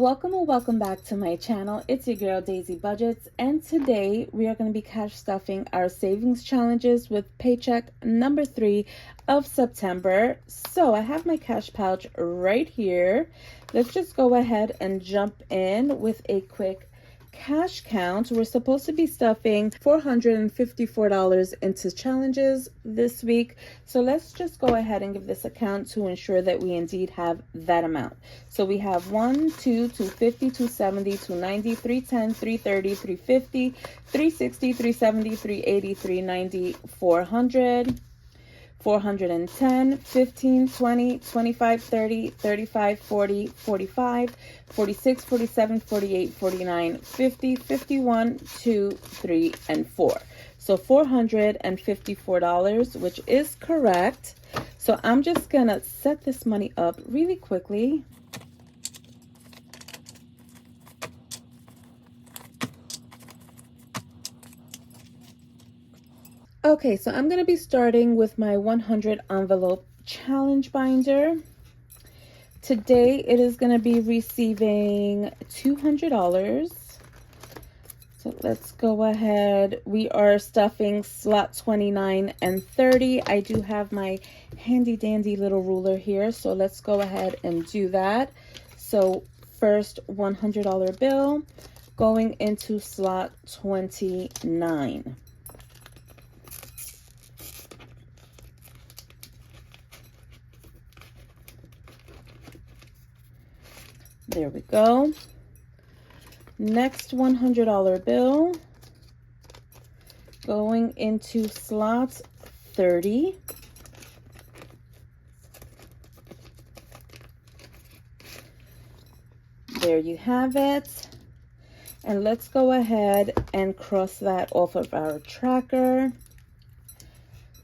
Welcome or welcome back to my channel. It's your girl Daisy Budgets, and today we are going to be cash stuffing our savings challenges with paycheck number 3 of September. So I have my cash pouch right here. Let's just go ahead and jump in with a quick cash count. We're supposed to be stuffing $454 into challenges this week. So let's just go ahead and give this a count to ensure that we indeed have that amount. So we have 1, 2, 250, 270, 290, 310, 330, 350, 360, 370, 380, 390, 400. 410, 15, 20, 25, 30, 35, 40, 45, 46, 47, 48, 49, 50, 51, 2, 3, and 4. So $454, which is correct. So I'm just gonna set this money up really quickly. Okay, so I'm going to be starting with my 100 envelope challenge binder. Today it is going to be receiving $200. So let's go ahead. We are stuffing slot 29 and 30. I do have my handy dandy little ruler here, so let's go ahead and do that. So first $100 bill going into slot 29. There we go. Next $100 bill going into slot 30. There you have it. And let's go ahead and cross that off of our tracker.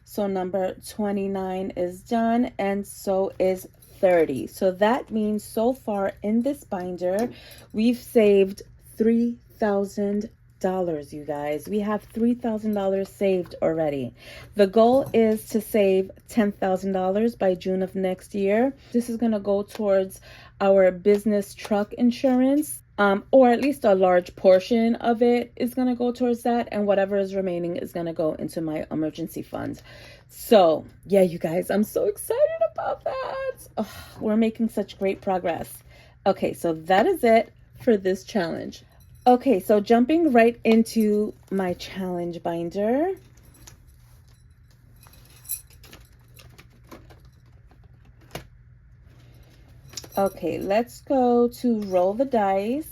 So number 29 is done, and so is 30. So that means so far in this binder, we've saved $3,000, you guys. We have $3,000 saved already. The goal is to save $10,000 by June of next year. This is going to go towards our business truck insurance. Or at least a large portion of it is going to go towards that, and whatever is remaining is going to go into my emergency fund. So yeah, you guys, I'm so excited about that. Oh, we're making such great progress. Okay, so that is it for this challenge. Okay, so jumping right into my challenge binder. Okay, let's go to roll the dice.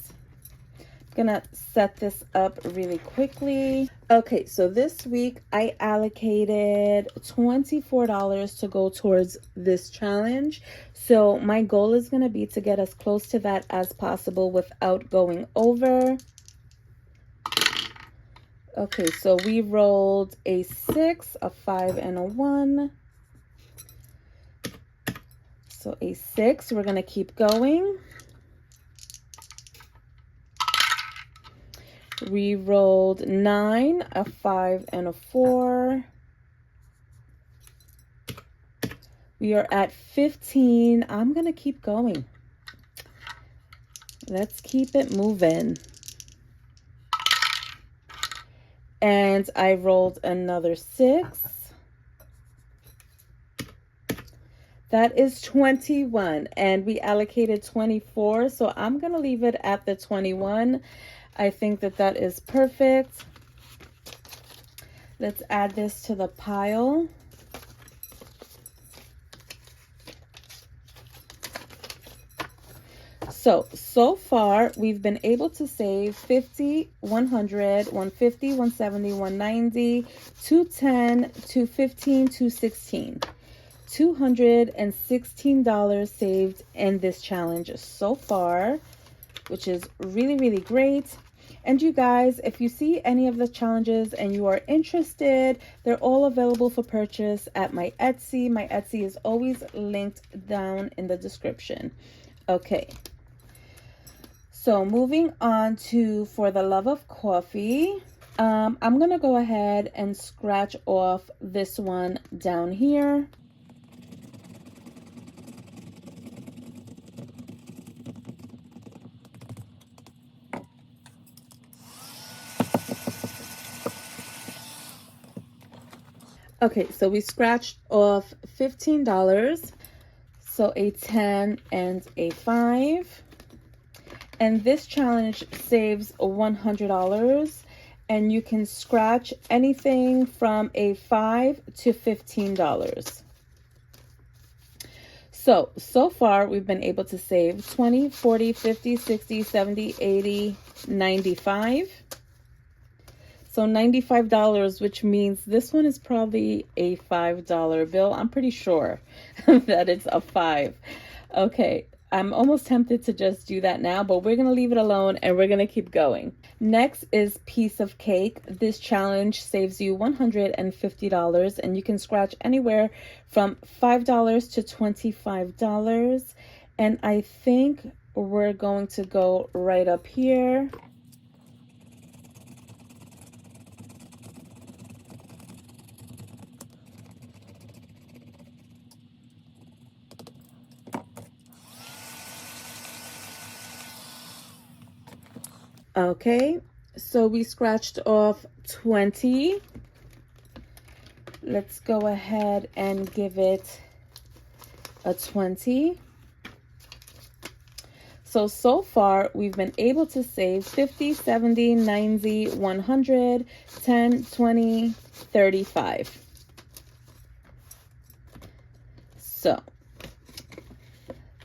Gonna set this up really quickly. Okay, so this week I allocated $24 to go towards this challenge. So my goal is gonna be to get as close to that as possible without going over. Okay, so we rolled a 6, a 5, and a 1. So a 6, we're gonna keep going. We rolled 9, a 5, and a 4. We are at 15. I'm going to keep going. Let's keep it moving. And I rolled another 6. That is 21. And we allocated 24. So I'm going to leave it at the 21. I think that that is perfect. Let's add this to the pile. So far, we've been able to save 50, 100, 150, 170, 190, 210, 215, 216. $216 saved in this challenge so far, which is really, really great. And you guys, if you see any of the challenges and you are interested, they're all available for purchase at my Etsy. My Etsy is always linked down in the description. Okay. So moving on to For the Love of Coffee. I'm going to go ahead and scratch off this one down here. Okay, so we scratched off $15. So a 10 and a 5. And this challenge saves $100. And you can scratch anything from a $5 to $15. So far we've been able to save 20, 40, 50, 60, 70, 80, 95. So $95, which means this one is probably a $5 bill. I'm pretty sure that it's a 5. Okay, I'm almost tempted to just do that now, but we're going to leave it alone and we're going to keep going. Next is Piece of Cake. This challenge saves you $150 and you can scratch anywhere from $5 to $25. And I think we're going to go right up here. Okay, so we scratched off 20. Let's go ahead and give it a 20. So far, we've been able to save 50, 70, 90, 100, 10, 20, 35. So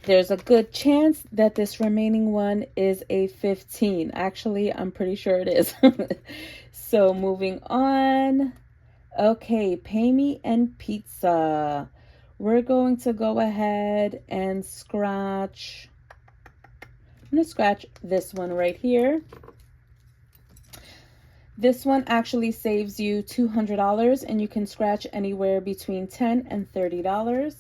there's a good chance that this remaining one is a 15. Actually, I'm pretty sure it is. So moving on. Okay, Pay Me and Pizza. We're going to go ahead and scratch. I'm going to scratch this one right here. This one actually saves you $200 and you can scratch anywhere between $10 and $30.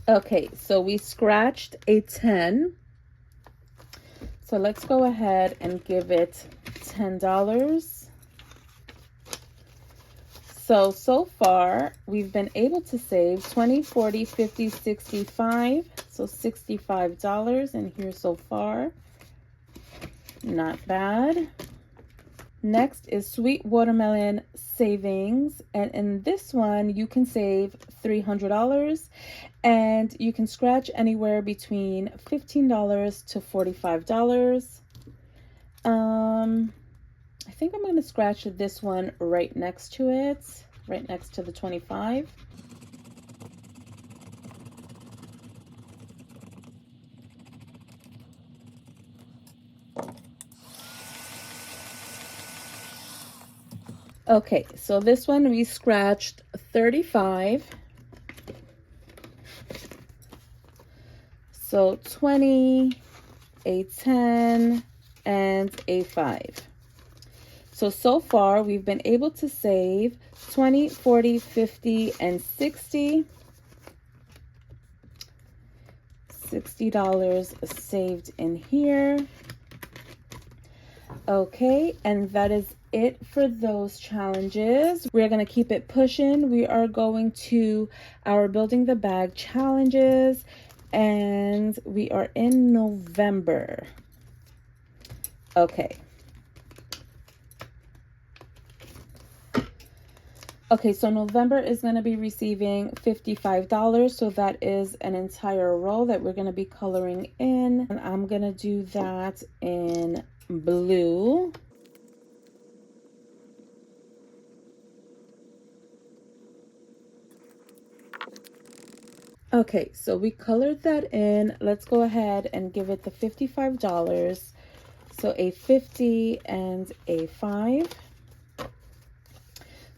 Okay, so we scratched a 10. So let's go ahead and give it $10. So far, we've been able to save 20, 40, 50, 65. So $65 in here so far. Not bad. Next is Sweet Watermelon Savings. And in this one, you can save $300. And you can scratch anywhere between $15 to $45. I think I'm going to scratch this one right next to it, right next to the 25. Okay, so this one we scratched 35. So 20, a 10, and a 5. So far we've been able to save 20, 40, 50, and 60. $60 saved in here. Okay, and that is it for those challenges. We're going to keep it pushing. We are going to our Building the Bag challenges, and we are in November. Okay. Okay, so November is going to be receiving $55. So that is an entire row that we're going to be coloring in. And I'm going to do that in blue. Okay, so we colored that in. Let's go ahead and give it the $55. So a 50 and a 5.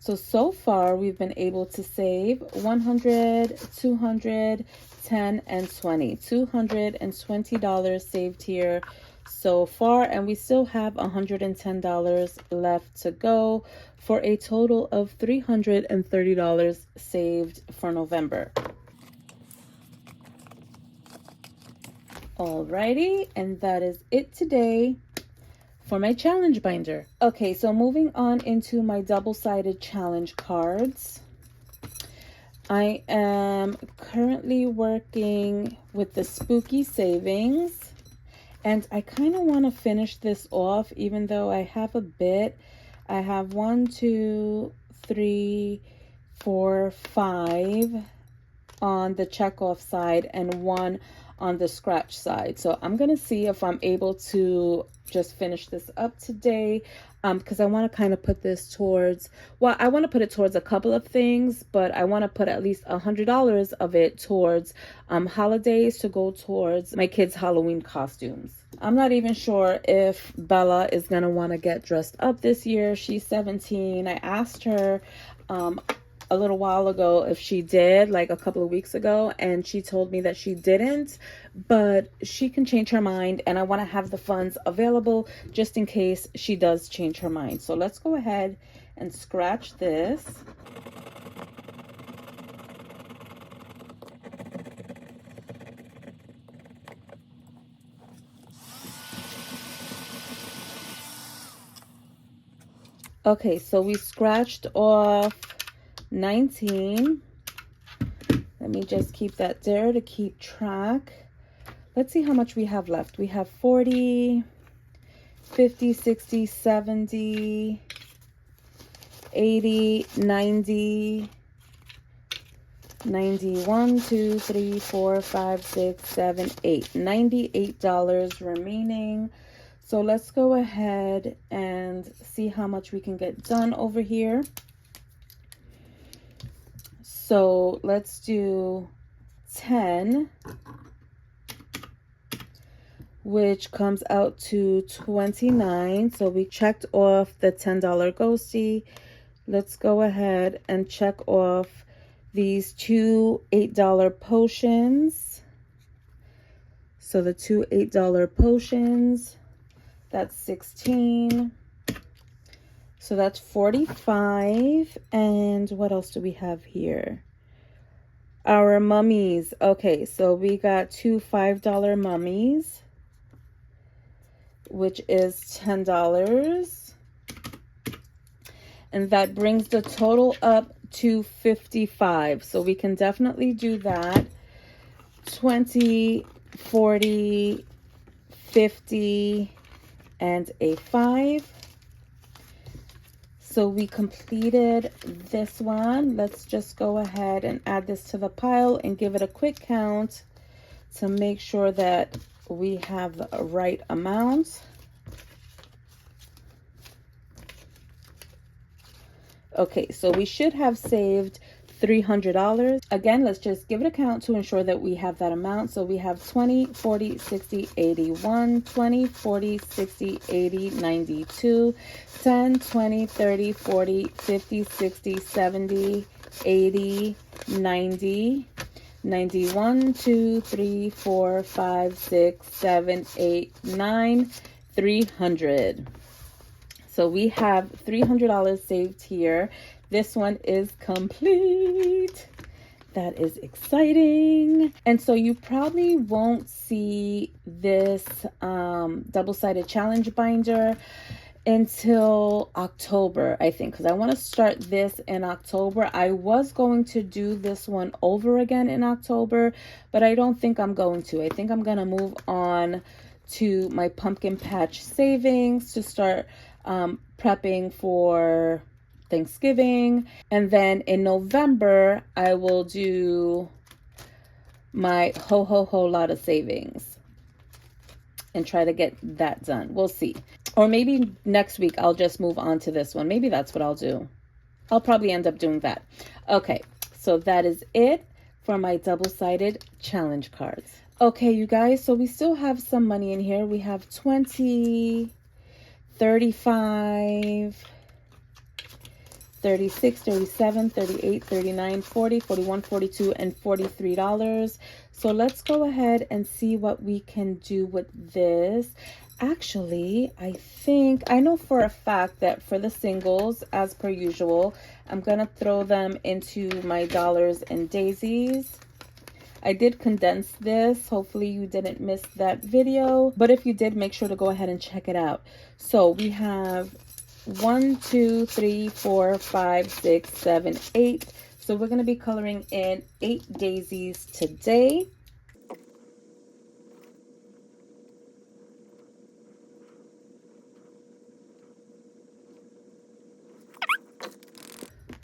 So far we've been able to save 100, 200, 10, and 20. $220 saved here so far, and we still have $110 left to go for a total of $330 saved for November. Alrighty, and that is it today for my challenge binder. Okay, so moving on into my double-sided challenge cards. I am currently working with the Spooky Savings, and I kind of want to finish this off, even though I have a bit. I have 1, 2, 3, 4, 5 on the checkoff side and 1 on the scratch side. So I'm gonna see if I'm able to just finish this up today, because I want to kind of put this towards, well, I want to put it towards a couple of things, but I want to put at least $100 of it towards holidays, to go towards my kids' Halloween costumes. I'm not even sure if Bella is gonna want to get dressed up this year. She's 17. I asked her a little while ago if she did, like a couple of weeks ago, and she told me that she didn't, but she can change her mind, and I want to have the funds available just in case she does change her mind. So let's go ahead and scratch this. Okay, so we scratched off 19. Let me just keep that there to keep track. Let's see how much we have left. We have 40, 50, 60, 70, 80, 90, 91, 2, 3, 4, 5, 6, 7, 8. $98 remaining. So let's go ahead and see how much we can get done over here. So let's do 10, which comes out to 29. So we checked off the $10 ghosty. Let's go ahead and check off these 2 $8 potions. So the 2 $8 potions, that's 16. So that's 45. And what else do we have here? Our mummies. Okay, so we got 2 $5 mummies, which is $10. And that brings the total up to 55. So we can definitely do that. 20, 40, 50, and a 5. So we completed this one. Let's just go ahead and add this to the pile and give it a quick count to make sure that we have the right amount. Okay, so we should have saved $300. Again, let's just give it a count to ensure that we have that amount. So we have 20, 40, 60, 81, 20, 40, 60, 80, 92, 10, 20, 30, 40, 50, 60, 70, 80, 90, 91, 2, 3, 4, 5, 6, 7, 8, 9, 300. So we have $300 saved here. This one is complete. That is exciting. And so you probably won't see this double-sided challenge binder until October, I think, because I want to start this in October. I was going to do this one over again in October, but I don't think I'm going to. I think I'm going to move on to my pumpkin patch savings to start prepping for Thanksgiving, and then in November I will do my whole lot of savings and try to get that done. We'll see. Or maybe next week I'll just move on to this one. Maybe that's what I'll do. I'll probably end up doing that. Okay, so that is it for my double-sided challenge cards. Okay, you guys, so we still have some money in here. We have 20, 35, 36, 37, 38, 39, 40, 41, 42, and $43. So let's go ahead and see what we can do with this. Actually, I know for a fact that for the singles, as per usual, I'm gonna throw them into my dollars and daisies. I did condense this. Hopefully you didn't miss that video, but if you did, make sure to go ahead and check it out. So we have 1, 2, 3, 4, 5, 6, 7, 8 So we're going to be coloring in 8 daisies today.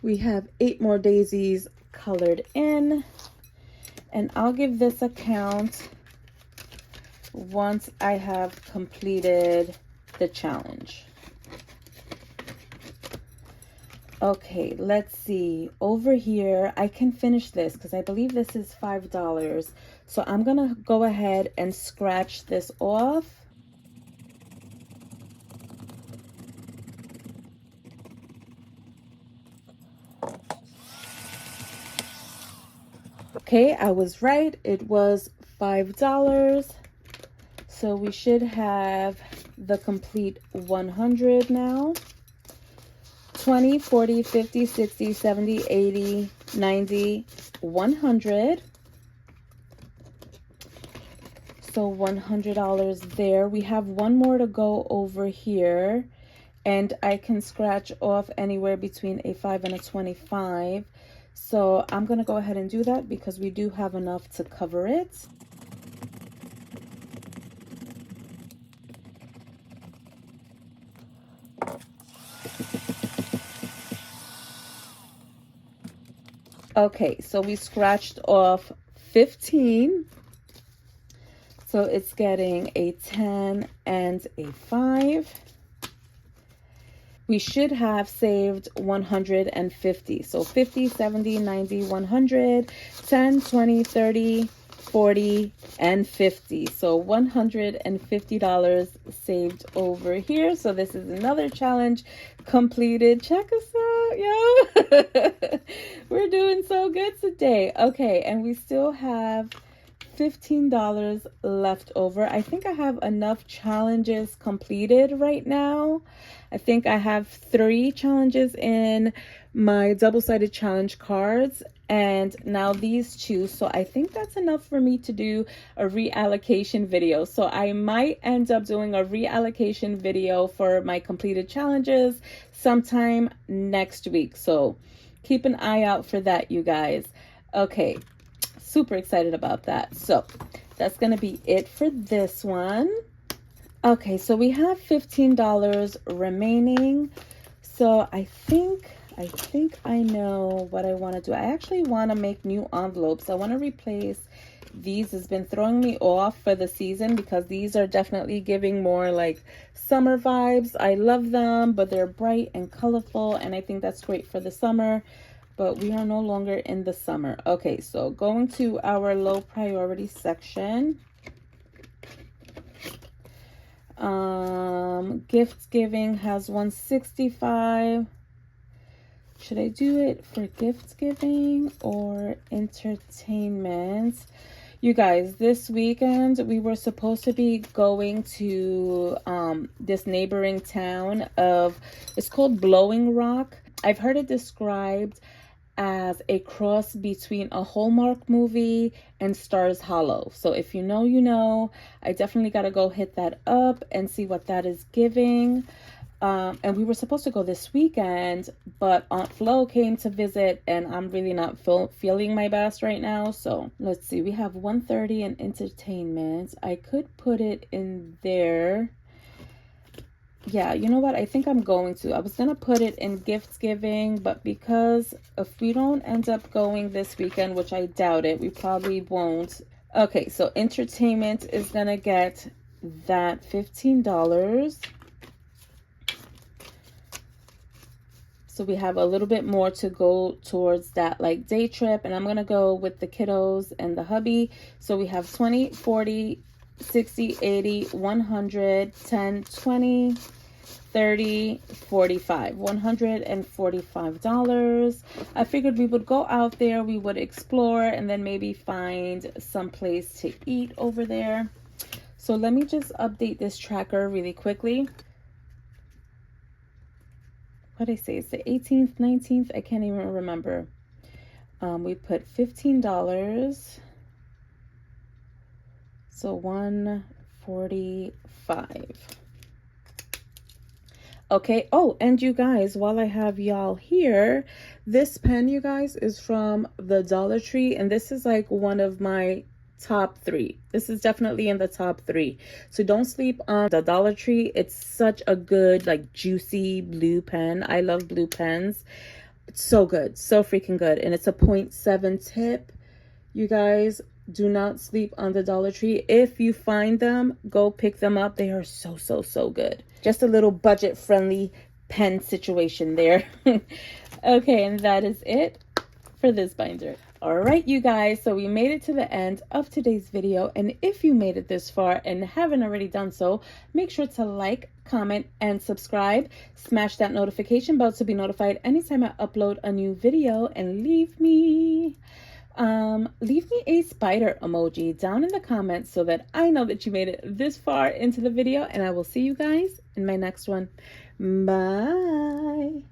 We have 8 more daisies colored in, and I'll give this a count once I have completed the challenge. Okay, let's see. Over here, I can finish this because I believe this is $5. So I'm gonna go ahead and scratch this off. Okay, I was right. It was $5. So we should have the complete 100 now. 20, 40, 50, 60, 70, 80, 90, 100. So $100 there. We have one more to go over here, and I can scratch off anywhere between a 5 and a 25. So I'm going to go ahead and do that because we do have enough to cover it. Okay, so we scratched off 15. So it's getting a 10 and a 5. We should have saved 150. So 50, 70, 90, 100, 10, 20, 30, 40, and 50. So $150 saved over here. So this is another challenge completed. Check us out, yo. We're doing so good today. Okay, and we still have $15 left over. I think I have enough challenges completed right now. I think I have 3 challenges in my double-sided challenge cards, and now these 2. So I think that's enough for me to do a reallocation video. So I might end up doing a reallocation video for my completed challenges sometime next week. So keep an eye out for that, you guys. Okay, super excited about that. So that's going to be it for this one. Okay, so we have $15 remaining. So I think I know what I want to do. I actually want to make new envelopes. I want to replace these. Has been throwing me off for the season because these are definitely giving more like summer vibes. I love them, but they're bright and colorful, and I think that's great for the summer. But we are no longer in the summer. Okay, so going to our low priority section. Gift giving has 165. Should I do it for gift giving or entertainment? You guys, this weekend we were supposed to be going to this neighboring town of, it's called Blowing Rock. I've heard it described as a cross between a Hallmark movie and Stars Hollow. So if you know, you know. I definitely got to go hit that up and see what that is giving. And we were supposed to go this weekend, but Aunt Flo came to visit, and I'm really not feeling my best right now. So let's see, we have 130 in entertainment. I could put it in there. Yeah, you know what? I think I'm going to. I was going to put it in gift giving, but because if we don't end up going this weekend, which I doubt it, we probably won't. Okay, so entertainment is going to get that $15. So we have a little bit more to go towards that like day trip, and I'm going to go with the kiddos and the hubby. So we have 20, 40, 60, 80, 100, 10, 20, 30, 45, $145. I figured we would go out there, we would explore, and then maybe find some place to eat over there. So let me just update this tracker really quickly. What did I say? It's the 18th, 19th. I can't even remember. We put $15. So 145. Okay. Oh, and you guys, while I have y'all here, this pen, you guys, is from the Dollar Tree, and this is like one of my top 3. This is definitely in the top 3. So don't sleep on the Dollar Tree. It's such a good, like, juicy blue pen. I love blue pens. It's so good, so freaking good. And it's a 0.7 tip. You guys, do not sleep on the Dollar Tree. If you find them, go pick them up. They are so, so, so good. Just a little budget-friendly pen situation there. Okay, and that is it for this binder. All right, you guys, so we made it to the end of today's video. And if you made it this far and haven't already done so, make sure to like, comment, and subscribe. Smash that notification bell to be notified anytime I upload a new video, and leave me a spider emoji down in the comments so that I know that you made it this far into the video, and I will see you guys in my next one. Bye.